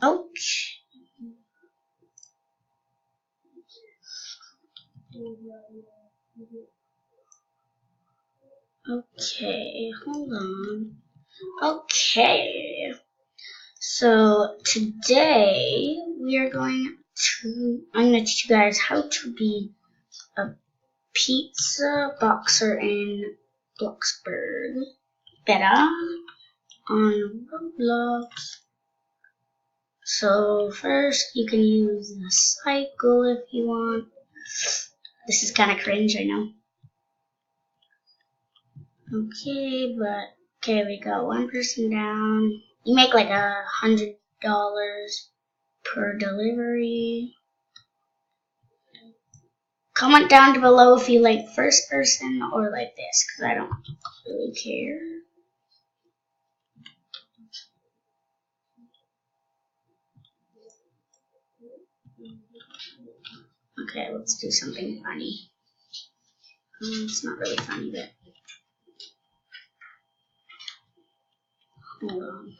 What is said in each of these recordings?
Ouch. Okay, hold on. Okay. So today I'm going to teach you guys how to be a pizza boxer in Bloxburg. Better on Roblox. So first you can use the cycle if you want. This is kind of cringe, I know. Okay, but okay, we got one person down. You make like $100 per delivery. Comment down below if you like first person or like this, because I don't really care. Okay, let's do something funny. It's not really funny, but hold on.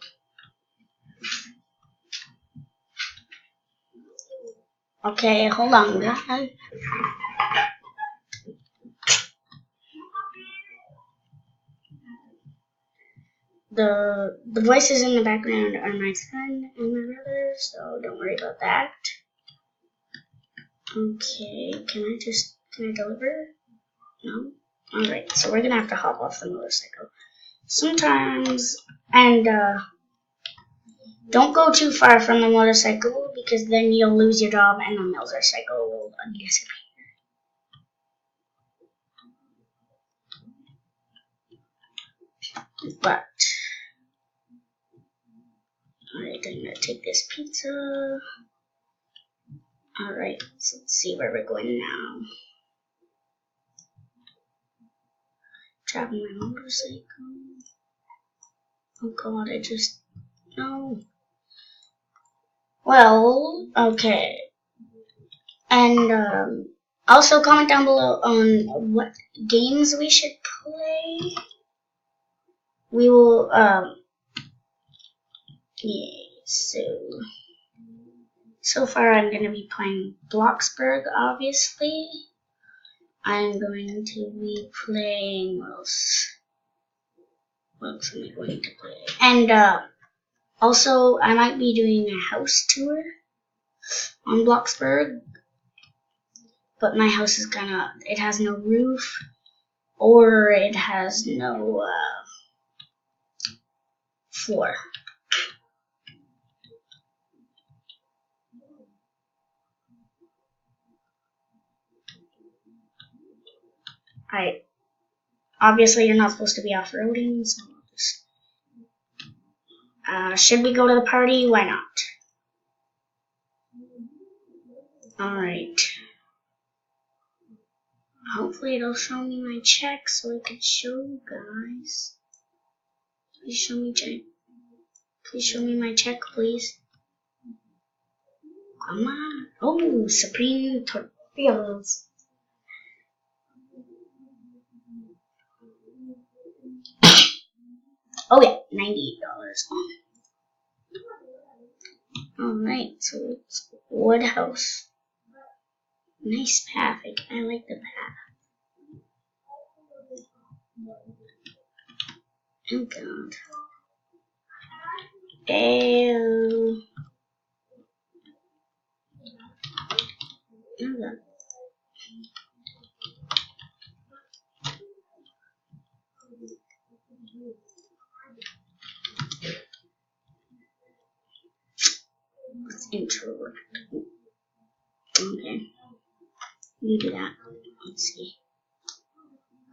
Okay, hold on, guys. The voices in the background are my friend and my brother, so don't worry about that. Okay, can I deliver? No? Alright, so we're gonna have to hop off the motorcycle. Sometimes, and don't go too far from the motorcycle because then you'll lose your job and the motorcycle will disappear. But, alright, I'm gonna take this pizza. Alright, so let's see where we're going now. Driving my motorcycle. Oh god, no. Well, okay. And, also comment down below on what games we should play. We will, yeah, so far I'm going to be playing Bloxburg, obviously. I'm going to be playing, what else am I going to play? And, also, I might be doing a house tour on Bloxburg. But my house is it has no roof, or it has no, floor. Obviously you're not supposed to be off-roading, so should we go to the party? Why not? Alright. Hopefully it'll show me my check so I can show you guys. Please show me check. Please show me my check, please. Come on. Oh, Supreme Tortillas. Oh yeah, $98. Alright, so it's Woodhouse. Nice path. I like the path. Oh god. Ew. Oh god. Let's interact. Okay. You do that. Let's see.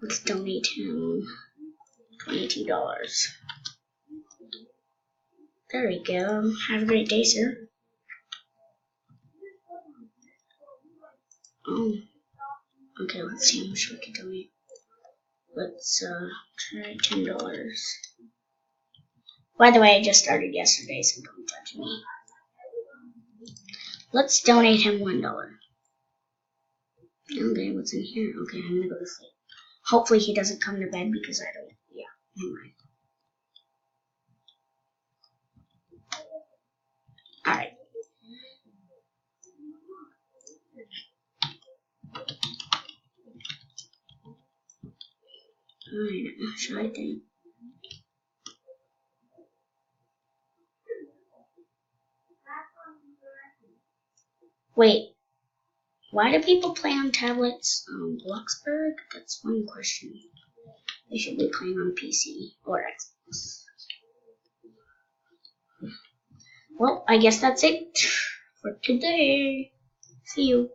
Let's donate him $22. There we go. Have a great day, sir. Oh. Okay, let's see how much we can donate. Let's try $10. By the way, I just started yesterday, so don't judge me. Let's donate him $1. Okay, what's in here? Okay, I'm gonna go to sleep. Hopefully he doesn't come to bed because I don't. Yeah, never mind. Should I think? Wait, why do people play on tablets on Bloxburg? That's one question. They should be playing on PC or Xbox. Well, I guess that's it for today. See you.